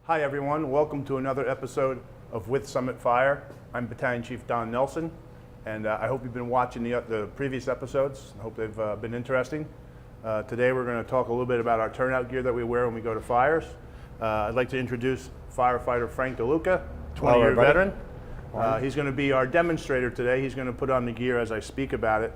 Hi everyone, welcome to another episode of With Summit Fire. I'm Battalion Chief Don Nelson, and I hope you've been watching the previous episodes. I hope they've been interesting. Today we're going to talk a little bit about our turnout gear that we wear when we go to fires. I'd like to introduce firefighter Frank DeLuca, 20-year veteran. He's going to be our demonstrator today. He's going to put on the gear as I speak about it.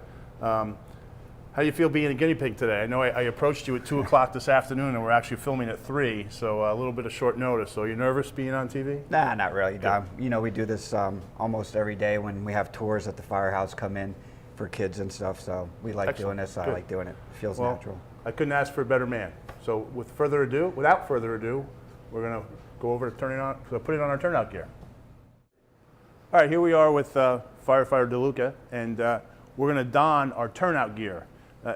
How do you feel being a guinea pig today? I know I approached you at 2 o'clock this afternoon and we're actually filming at 3, so a little bit of short notice. So are you nervous being on TV? Nah, not really, Don. You know, we do this almost every day when we have tours at the firehouse come in for kids and stuff, so we like doing this. I like doing it. It feels natural. I couldn't ask for a better man. So without further ado, we're going to go over to putting on our turnout gear. All right, here we are with firefighter DeLuca, and we're going to don our turnout gear.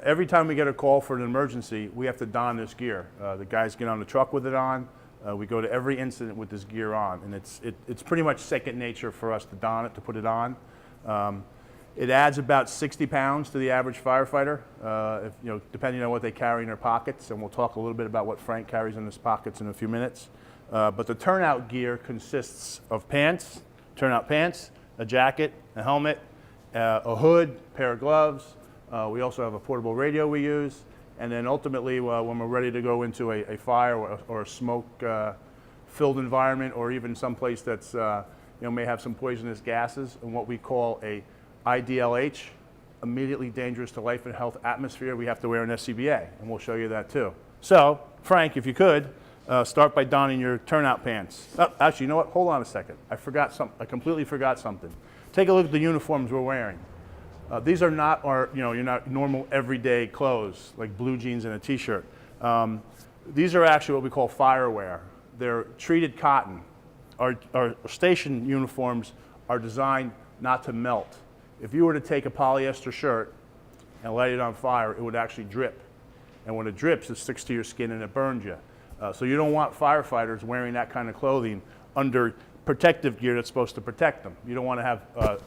Every time we get a call for an emergency, we have to don this gear. The guys get on the truck with it on. We go to every incident with this gear on, and it's pretty much second nature for us to don it, to put it on. It adds about 60 pounds to the average firefighter, depending on what they carry in their pockets, and we'll talk a little bit about what Frank carries in his pockets in a few minutes. But the turnout gear consists of pants, turnout pants, a jacket, a helmet, a hood, pair of gloves. We also have a portable radio we use, and then ultimately when we're ready to go into a fire or a smoke-filled environment, or even someplace that's may have some poisonous gases, and what we call a IDLH, immediately dangerous to life and health atmosphere, we have to wear an SCBA, and we'll show you that too. So, Frank, if you could, start by donning your turnout pants. Oh, actually, you know what? Hold on a second. I completely forgot something. Take a look at the uniforms we're wearing. These are not our, your not normal everyday clothes like blue jeans and a t-shirt. These are actually what we call firewear. They're treated cotton. Our station uniforms are designed not to melt. If you were to take a polyester shirt and light it on fire, it would actually drip. And when it drips, it sticks to your skin and it burns you. So you don't want firefighters wearing that kind of clothing under protective gear that's supposed to protect them. You don't want to have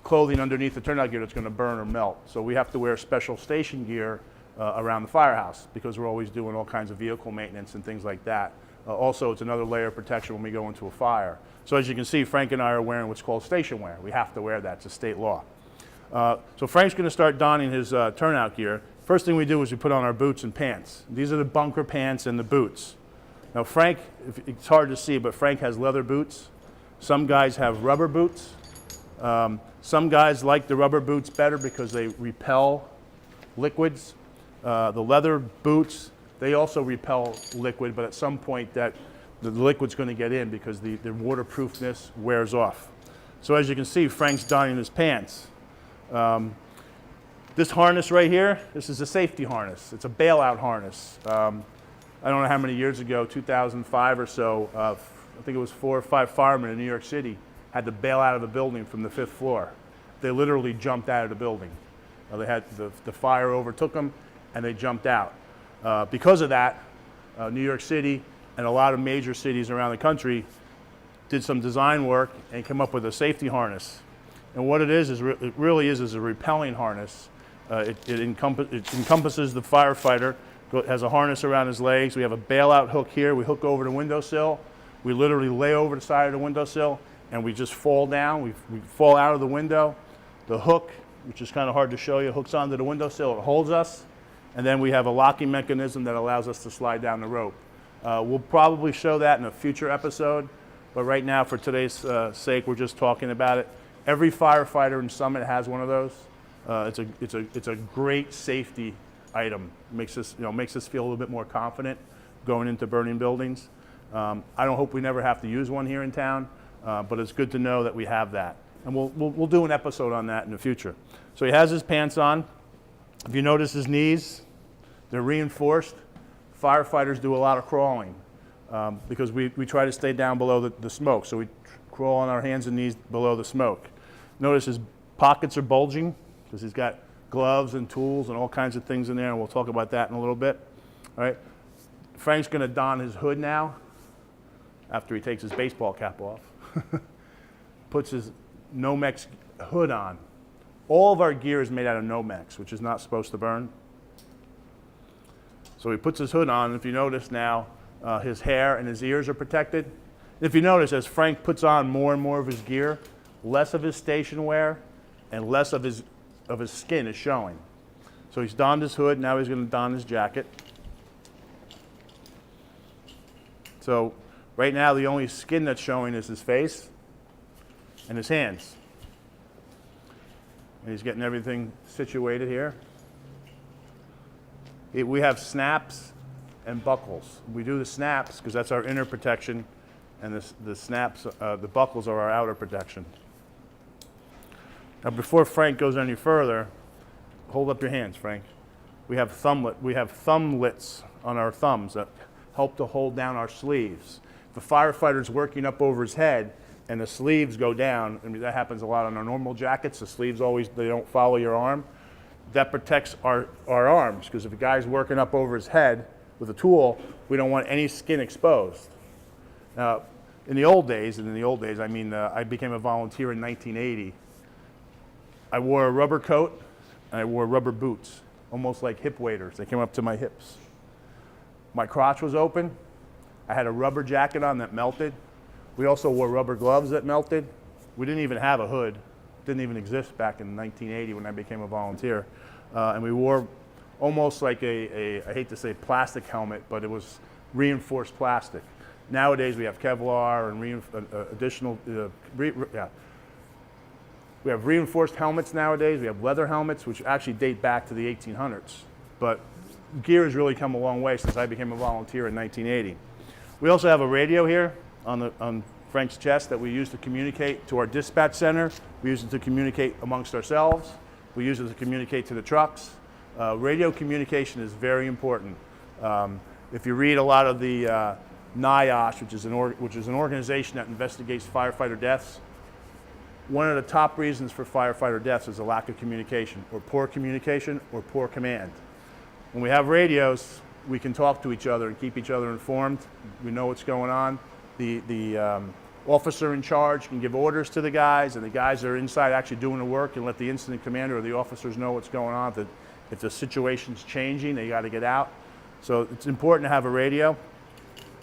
clothing underneath the turnout gear that's going to burn or melt. So we have to wear special station gear around the firehouse because we're always doing all kinds of vehicle maintenance and things like that. Also, it's another layer of protection when we go into a fire. So as you can see, Frank and I are wearing what's called station wear. We have to wear that. It's a state law. So Frank's going to start donning his turnout gear. First thing we do is we put on our boots and pants. These are the bunker pants and the boots. Now Frank, it's hard to see, but Frank has leather boots. Some guys have rubber boots. Some guys like the rubber boots better because they repel liquids. The leather boots, they also repel liquid, but at some point the liquid's going to get in because the waterproofness wears off. So as you can see, Frank's donning his pants. This harness right here, this is a safety harness. It's a bailout harness. I don't know how many years ago, 2005 or so, I think it was 4 or 5 firemen in New York City had to bail out of a building from the 5th floor. They literally jumped out of the building. They had the fire overtook them and they jumped out. Because of that, New York City and a lot of major cities around the country did some design work and came up with a safety harness. And what it is it really is a repelling harness. It encompasses the firefighter, has a harness around his legs. We have a bailout hook here. We hook over the windowsill. We literally lay over the side of the windowsill and we just fall down. We fall out of the window. The hook, which is kind of hard to show you, hooks onto the windowsill. It holds us. And then we have a locking mechanism that allows us to slide down the rope. We'll probably show that in a future episode. But right now, for today's sake, we're just talking about it. Every firefighter in Summit has one of those. It's a great safety item. Makes us feel a little bit more confident going into burning buildings. I don't hope we never have to use one here in town, but it's good to know that we have that. And we'll do an episode on that in the future. So he has his pants on. If you notice his knees, they're reinforced. Firefighters do a lot of crawling because we try to stay down below the smoke. So we crawl on our hands and knees below the smoke. Notice his pockets are bulging because he's got gloves and tools and all kinds of things in there, and we'll talk about that in a little bit. All right. Frank's going to don his hood now after he takes his baseball cap off. Puts his Nomex hood on. All of our gear is made out of Nomex, which is not supposed to burn. So he puts his hood on, and if you notice now, His hair and his ears are protected. If you notice, as Frank puts on more and more of his gear, less of his station wear and less of his skin is showing. So he's donned his hood, now he's going to don his jacket. So right now the only skin that's showing is his face and his hands. And he's getting everything situated here. We have and buckles. We do the snaps because that's our inner protection, and the snaps, the buckles are our outer protection. Now, before Frank goes any further, hold up your hands, Frank. We have thumblets on our thumbs that help to hold down our sleeves. If the firefighter's working up over his head and the sleeves go down, I mean, that happens a lot on our normal jackets. The sleeves they don't follow your arm. That protects our arms, because if a guy's working up over his head with a tool, we don't want any skin exposed. Now, in the old days, I mean, I became a volunteer in 1980. I wore a rubber coat and I wore rubber boots, almost like hip waders. They came up to my hips. My crotch was open. I had a rubber jacket on that melted. We also wore rubber gloves that melted. We didn't even have a hood. It didn't even exist back in 1980 when I became a volunteer. And we wore almost like I hate to say plastic helmet, but it was reinforced plastic. Nowadays we have Kevlar and additional, we have reinforced helmets nowadays. We have leather helmets, which actually date back to the 1800s. But gear has really come a long way since I became a volunteer in 1980. We also have a radio here on Frank's chest that we use to communicate to our dispatch center. We use it to communicate amongst ourselves. We use it to communicate to the trucks. Radio communication is very important. If you read a lot of the NIOSH, which is an organization that investigates firefighter deaths, one of the top reasons for firefighter deaths is a lack of communication, or poor command. When we have radios, we can talk to each other and keep each other informed. We know what's going on. The officer in charge can give orders to the guys, and the guys that are inside actually doing the work can let the incident commander or the officers know what's going on. If the situation's changing, they got to get out. So it's important to have a radio.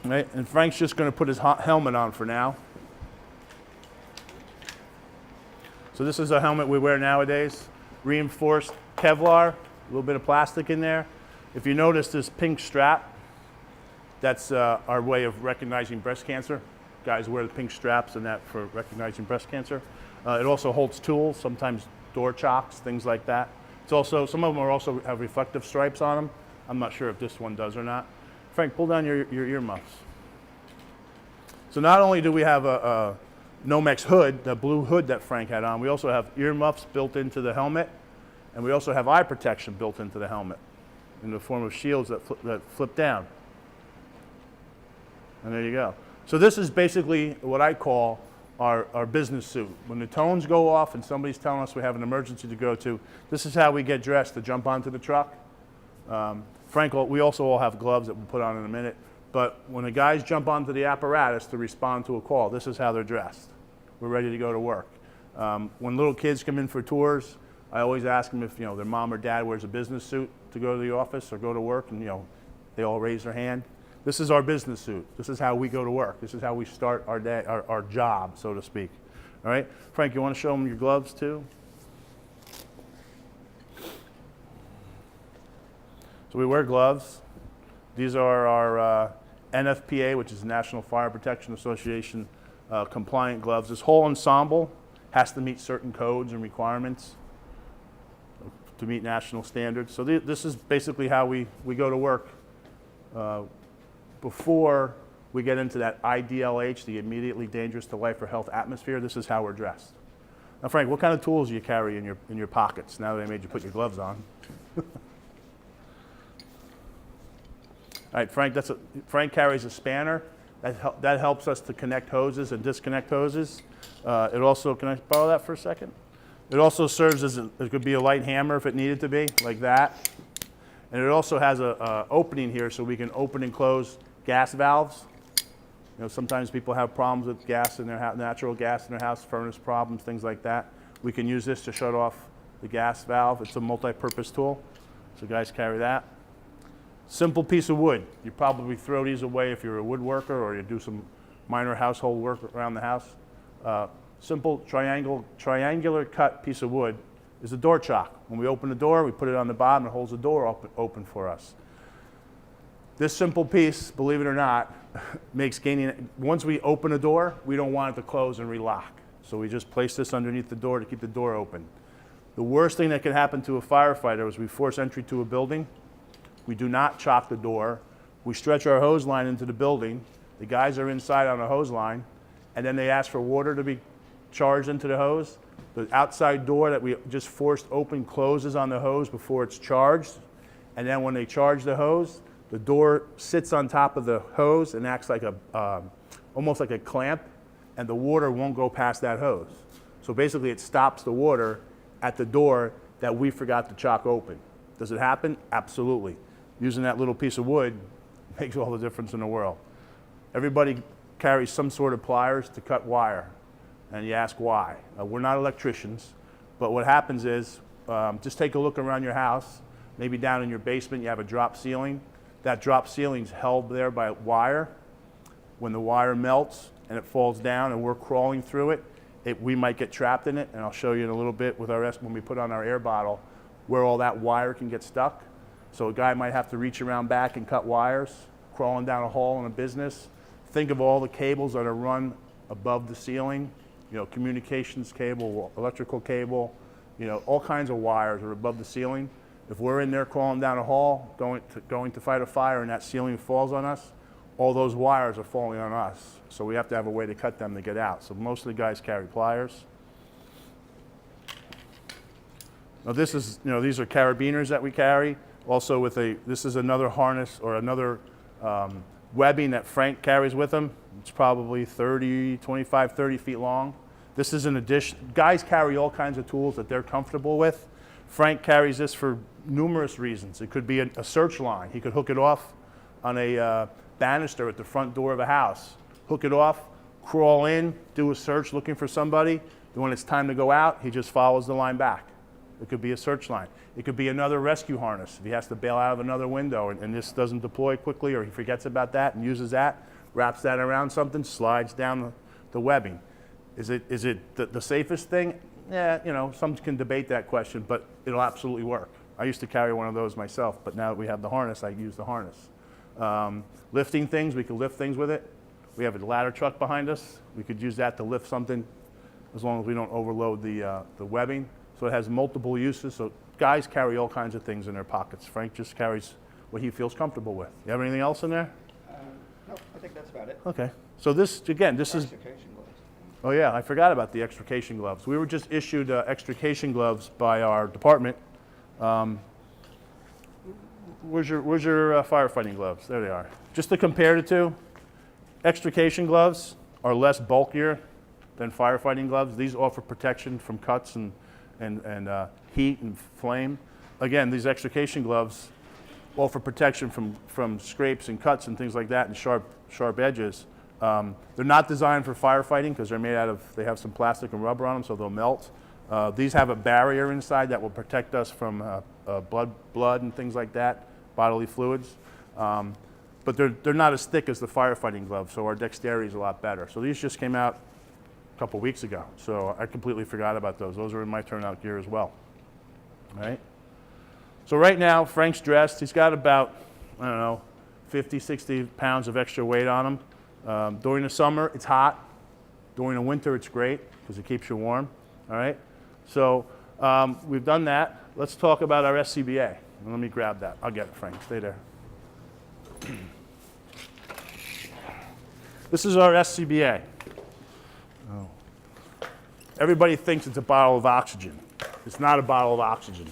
Right? And Frank's just going to put his helmet on for now. So this is a helmet we wear nowadays. Reinforced Kevlar, a little bit of plastic in there. If you notice this pink strap, that's our way of recognizing breast cancer. Guys wear the pink straps and that for recognizing breast cancer. It also holds tools, sometimes door chocks, things like that. It's also, some of them also have reflective stripes on them. I'm not sure if this one does or not. Frank, pull down your earmuffs. So not only do we have a Nomex hood, the blue hood that Frank had on, we also have earmuffs built into the helmet, and we also have eye protection built into the helmet in the form of shields that flip down. And there you go. So this is basically what I call our business suit. When the tones go off and somebody's telling us we have an emergency to go to, this is how we get dressed to jump onto the truck. Frank, we also all have gloves that we'll put on in a minute. But when the guys jump onto the apparatus to respond to a call, this is how they're dressed. We're ready to go to work. When little kids come in for tours, I always ask them if their mom or dad wears a business suit to go to the office or go to work, and they all raise their hand. This is our business suit. This is how we go to work. This is how we start our day, our job, so to speak. All right, Frank, you want to show them your gloves too? So we wear gloves. These are our NFPA, which is National Fire Protection Association compliant gloves. This whole ensemble has to meet certain codes and requirements to meet national standards. So this is basically how we go to work before we get into that IDLH, the immediately dangerous to life or health atmosphere. This is how we're dressed. Now, Frank, what kind of tools do you carry in your pockets now that I made you put your gloves on? All right, Frank carries a spanner. That helps us to connect hoses and disconnect hoses. It also, can I borrow that for a second? It also serves as it could be a light hammer if it needed to be, like that. And it also has a opening here so we can open and close gas valves. Sometimes people have problems with gas in their house, natural gas in their house, furnace problems, things like that. We can use this to shut off the gas valve. It's a multi-purpose tool, so guys carry that. Simple piece of wood. You probably throw these away if you're a woodworker or you do some minor household work around the house. Simple triangular cut piece of wood is a door chock. When we open the door, we put it on the bottom, it holds the door open for us. This simple piece, believe it or not, makes gaining, once we open a door, we don't want it to close and relock. So we just place this underneath the door to keep the door open. The worst thing that can happen to a firefighter is we force entry to a building. We do not chock the door. We stretch our hose line into the building. The guys are inside on a hose line, and then they ask for water to be charged into the hose. The outside door that we just forced open closes on the hose before it's charged. And then when they charge the hose, the door sits on top of the hose and acts like almost like a clamp, and the water won't go past that hose. So basically it stops the water at the door that we forgot to chock open. Does it happen? Absolutely. Using that little piece of wood makes all the difference in the world. Everybody carries some sort of pliers to cut wire, and you ask why. We're not electricians, but what happens is, just take a look around your house. Maybe down in your basement you have a drop ceiling. That drop ceiling's held there by wire. When the wire melts and it falls down and we're crawling through it, we might get trapped in it, and I'll show you in a little bit with when we put on our air bottle where all that wire can get stuck. So a guy might have to reach around back and cut wires, crawling down a hall in a business. Think of all the cables that are run above the ceiling, communications cable, electrical cable, all kinds of wires are above the ceiling. If we're in there crawling down a hall, going to fight a fire, and that ceiling falls on us, all those wires are falling on us. So we have to have a way to cut them to get out. So most of the guys carry pliers. Now this is, these are carabiners that we carry. Also this is another harness or another webbing that Frank carries with him. It's probably 25, 30 feet long. This is an addition. Guys carry all kinds of tools that they're comfortable with. Frank carries this for numerous reasons. It could be a search line. He could hook it off on a banister at the front door of a house. Hook it off, crawl in, do a search looking for somebody. And when it's time to go out, he just follows the line back. It could be a search line. It could be another rescue harness. If he has to bail out of another window and this doesn't deploy quickly, or he forgets about that and uses that, wraps that around something, slides down the webbing. Is it the safest thing? Yeah, some can debate that question, but it'll absolutely work. I used to carry one of those myself, but now that we have the harness, I use the harness. Lifting things, we can lift things with it. We have a ladder truck behind us. We could use that to lift something as long as we don't overload the webbing. So it has multiple uses. So guys carry all kinds of things in their pockets. Frank just carries what he feels comfortable with. You have anything else in there? No, I think that's about it. Okay. So this is... Extrication gloves. Oh yeah, I forgot about the extrication gloves. We were just issued extrication gloves by our department. Where's your firefighting gloves? There they are. Just to compare the two, extrication gloves are less bulkier than firefighting gloves. These offer protection from cuts and heat and flame. Again, these extrication gloves offer protection from scrapes and cuts and things like that and sharp edges. They're not designed for firefighting because they have some plastic and rubber on them, so they'll melt. These have a barrier inside that will protect us from blood and things like that, bodily fluids. But they're not as thick as the firefighting gloves, so our dexterity is a lot better. So these just came out a couple weeks ago, so I completely forgot about those. Those are in my turnout gear as well. All right. So right now, Frank's dressed. He's got about, 50, 60 pounds of extra weight on him. During the summer, it's hot. During the winter, it's great because it keeps you warm. All right. So we've done that. Let's talk about our SCBA. Let me grab that. I'll get it, Frank. Stay there. This is our SCBA. Oh. Everybody thinks it's a bottle of oxygen. It's not a bottle of oxygen.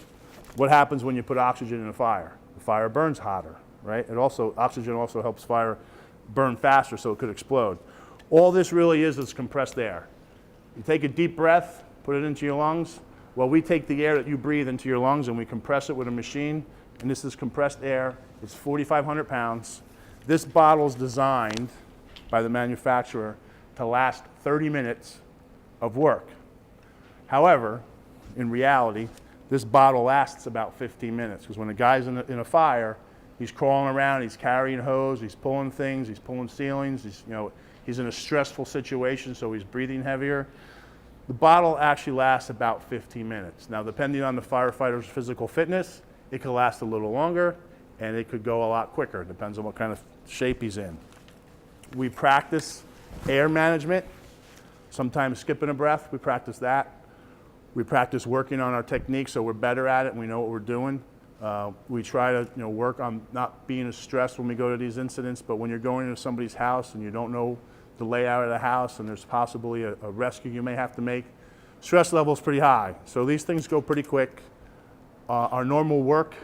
What happens when you put oxygen in a fire? The fire burns hotter, right? Oxygen also helps fire burn faster so it could explode. All this really is compressed air. You take a deep breath, put it into your lungs. Well, we take the air that you breathe into your lungs and we compress it with a machine, and this is compressed air. It's 4,500 pounds. This bottle is designed by the manufacturer to last 30 minutes of work. However, in reality, this bottle lasts about 15 minutes because when a guy's in a fire, He's crawling around, he's carrying hose, he's pulling things, he's pulling ceilings, he's in a stressful situation, so he's breathing heavier. The bottle actually lasts about 15 minutes. Now, depending on the firefighter's physical fitness, it could last a little longer, and it could go a lot quicker. It depends on what kind of shape he's in. We practice air management, sometimes skipping a breath, we practice that. We practice working on our technique so we're better at it and we know what we're doing. We try to work on not being as stressed when we go to these incidents, but when you're going into somebody's house and you don't know the layout of the house and there's possibly a rescue you may have to make, stress level is pretty high. So these things go pretty quick. Our normal work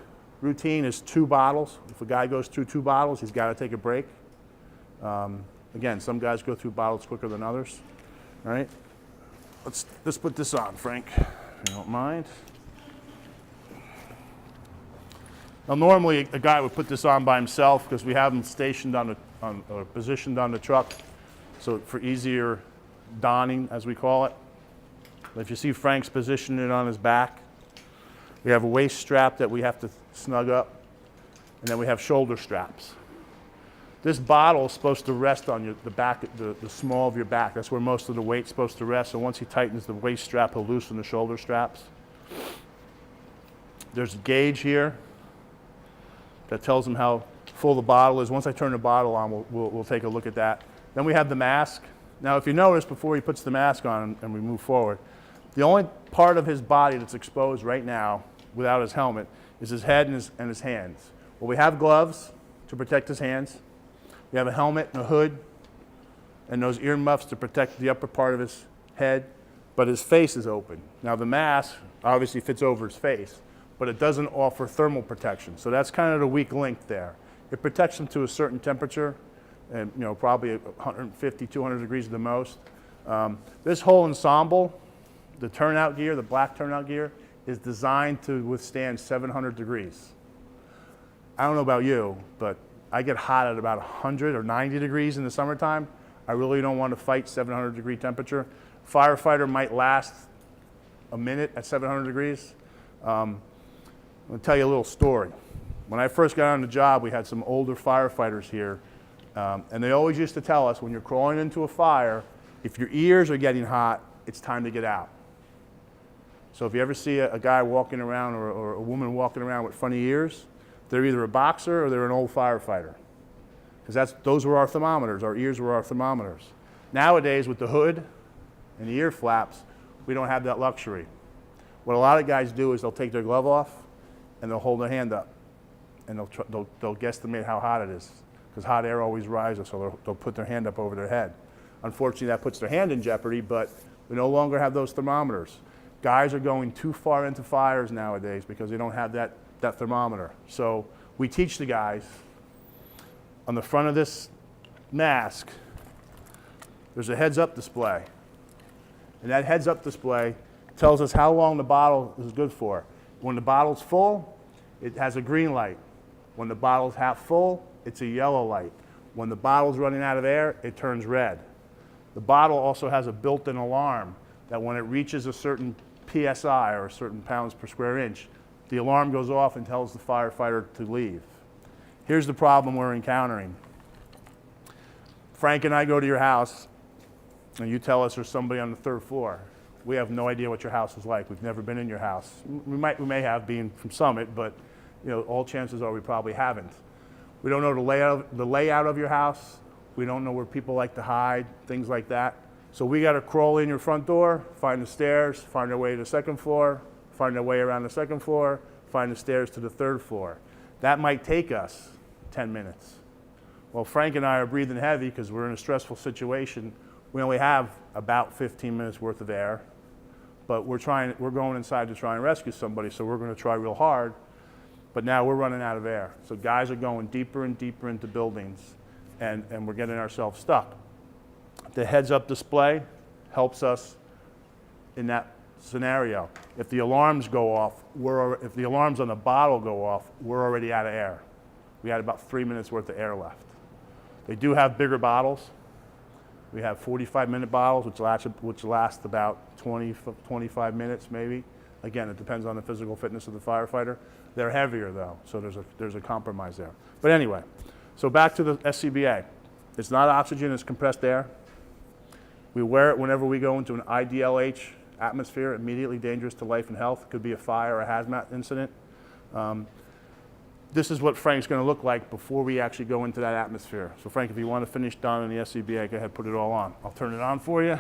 routine is 2 bottles. If a guy goes through 2 bottles, he's got to take a break. Again, some guys go through bottles quicker than others. All right, let's put this on, Frank, if you don't mind. Now, normally a guy would put this on by himself because we have him stationed or positioned on the truck, so for easier donning, as we call it. But if you see Frank's positioning it on his back, we have a waist strap that we have to snug up, and then we have shoulder straps. This bottle is supposed to rest on the back, the small of your back. That's where most of the weight's supposed to rest. So once he tightens the waist strap, he'll loosen the shoulder straps. There's a gauge here that tells him how full the bottle is. Once I turn the bottle on, we'll take a look at that. Then we have the mask. Now, if you notice, before he puts the mask on and we move forward, the only part of his body that's exposed right now without his helmet is his head and his hands. Well, we have gloves to protect his hands. We have a helmet and a hood and those ear muffs to protect the upper part of his head, but his face is open. Now, the mask obviously fits over his face, but it doesn't offer thermal protection. So that's kind of the weak link there. It protects him to a certain temperature, and probably 150, 200 degrees at the most. This whole ensemble, the turnout gear, the black turnout gear, is designed to withstand 700 degrees. I don't know about you, but I get hot at about 100 or 90 degrees in the summertime. I really don't want to fight 700 degree temperature. Firefighter might last a minute at 700 degrees. I'm going to tell you a little story. When I first got on the job, we had some older firefighters here, and they always used to tell us, when you're crawling into a fire, if your ears are getting hot, it's time to get out. So if you ever see a guy walking around or a woman walking around with funny ears, they're either a boxer or they're an old firefighter. Because those were our thermometers. Our ears were our thermometers. Nowadays, with the hood and the ear flaps, we don't have that luxury. What a lot of guys do is they'll take their glove off and they'll hold their hand up, and they'll guesstimate how hot it is, because hot air always rises, so they'll put their hand up over their head. Unfortunately, that puts their hand in jeopardy, but we no longer have those thermometers. Guys are going too far into fires nowadays because they don't have that thermometer. So we teach the guys, on the front of this mask, there's a heads-up display. And that heads-up display tells us how long the bottle is good for. When the bottle's full, it has a green light. When the bottle's half full, it's a yellow light. When the bottle's running out of air, it turns red. The bottle also has a built-in alarm that when it reaches a certain PSI, or a certain pounds per square inch, the alarm goes off and tells the firefighter to leave. Here's the problem we're encountering. Frank and I go to your house, and you tell us there's somebody on the 3rd floor. We have no idea what your house is like. We've never been in your house. We may have, being from Summit, but all chances are we probably haven't. We don't know the layout of your house. We don't know where people like to hide, things like that. So we got to crawl in your front door, find the stairs, find our way to the 2nd floor, find our way around the 2nd floor, find the stairs to the 3rd floor. That might take us 10 minutes. Well, Frank and I are breathing heavy because we're in a stressful situation. We only have about 15 minutes worth of air, but we're going inside to try and rescue somebody, so we're going to try real hard, but now we're running out of air. So guys are going deeper and deeper into buildings, and we're getting ourselves stuck. The heads-up display helps us in that scenario. If the alarms go off, if the alarms on the bottle go off, we're already out of air. We had about 3 minutes worth of air left. They do have bigger bottles. We have 45-minute bottles, which last about 20, 25 minutes maybe. Again, it depends on the physical fitness of the firefighter. They're heavier though, so there's a compromise there. But anyway, so back to the SCBA. It's not oxygen, it's compressed air. We wear it whenever we go into an IDLH atmosphere, immediately dangerous to life and health. It could be a fire or a hazmat incident. This is what Frank's going to look like before we actually go into that atmosphere. So Frank, if you want to finish donning the SCBA, go ahead, put it all on. I'll turn it on for you.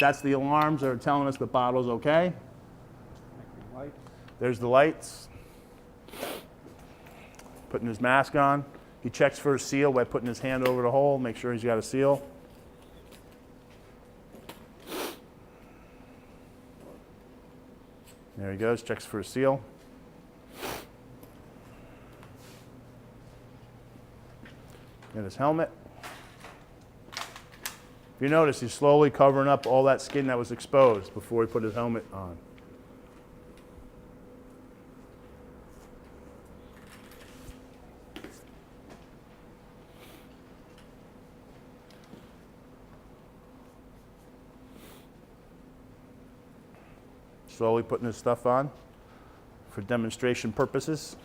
That's the alarms that are telling us the bottle's okay. There's the lights. Putting his mask on. He checks for a seal by putting his hand over the hole, make sure he's got a seal. There he goes, checks for a seal. Get his helmet. If you notice, he's slowly covering up all that skin that was exposed before he put his helmet on. Slowly putting his stuff on for demonstration purposes.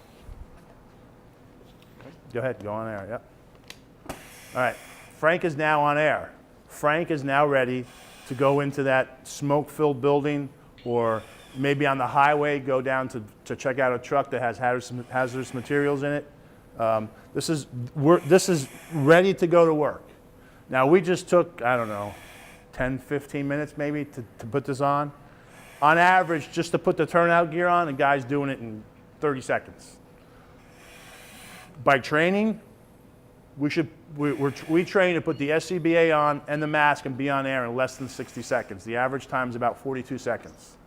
Go ahead, go on air, yep. All right, Frank is now on air. Frank is now ready to go into that smoke-filled building, or maybe on the highway, go down to check out a truck that has hazardous materials in it. This is ready to go to work. Now we just took, I don't know, 10, 15 minutes maybe to put this on. On average, just to put the turnout gear on, the guy's doing it in 30 seconds. By training, we train to put the SCBA on and the mask and be on air in less than 60 seconds. The average time is about 42 seconds.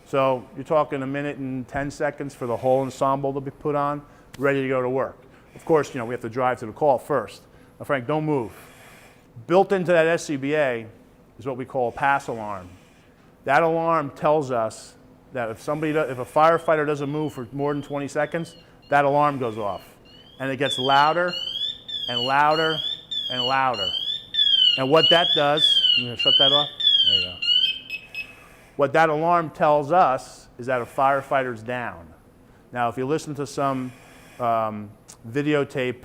So you're talking a minute and 10 seconds for the whole ensemble to be put on, ready to go to work. Of course, we have to drive to the call first. Now, Frank, don't move. Built into that SCBA is what we call a pass alarm. That alarm tells us that if a firefighter doesn't move for more than 20 seconds, that alarm goes off. And it gets louder and louder and louder. And what that does, I'm going to shut that off. There you go. What that alarm tells us is that a firefighter's down. Now, if you listen to some videotape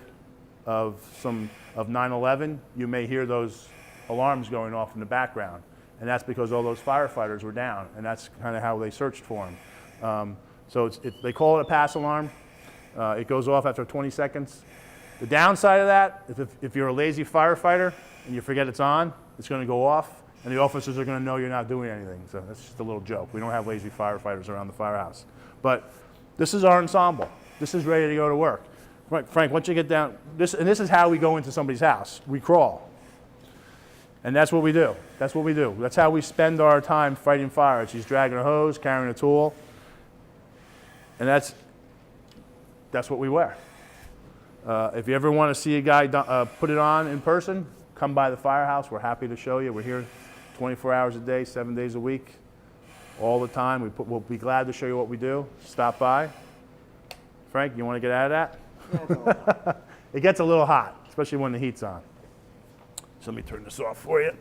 of 9/11, you may hear those alarms going off in the background. And that's because all those firefighters were down, and that's kind of how they searched for them. So they call it a pass alarm. It goes off after 20 seconds. The downside of that, if you're a lazy firefighter and you forget it's on, it's going to go off, and the officers are going to know you're not doing anything. So that's just a little joke. We don't have lazy firefighters around the firehouse. But this is our ensemble. This is ready to go to work. Frank, once you get down, this is how we go into somebody's house. We crawl. And that's what we do. That's what we do. That's how we spend our time fighting fires. He's dragging a hose, carrying a tool, and that's what we wear. If you ever want to see a guy put it on in person, come by the firehouse. We're happy to show you. We're here 24 hours a day, 7 days a week, all the time. We'll be glad to show you what we do. Stop by. Frank, you want to get out of that? Yeah, it gets a little hot, especially when the heat's on. So let me turn this off for you.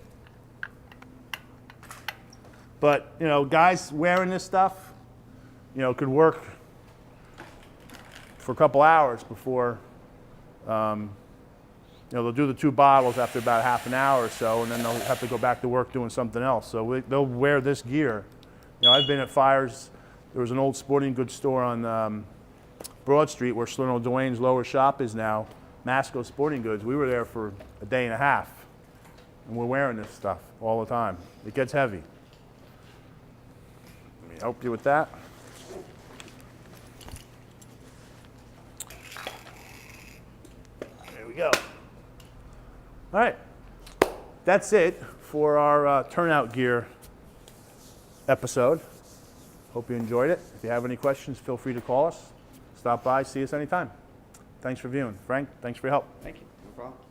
But, guys wearing this stuff, could work for a couple hours before, they'll do the 2 bottles after about half an hour or so, and then they'll have to go back to work doing something else. So they'll wear this gear. I've been at fires. There was an old sporting goods store on Broad Street where Slino Dwayne's lower shop is now, Masco Sporting Goods. We were there for a day and a half. And we're wearing this stuff all the time. It gets heavy. Let me help you with that. There we go. All right. That's it for our turnout gear episode. Hope you enjoyed it. If you have any questions, feel free to call us. Stop by, see us anytime. Thanks for viewing. Frank, thanks for your help. Thank you. No problem.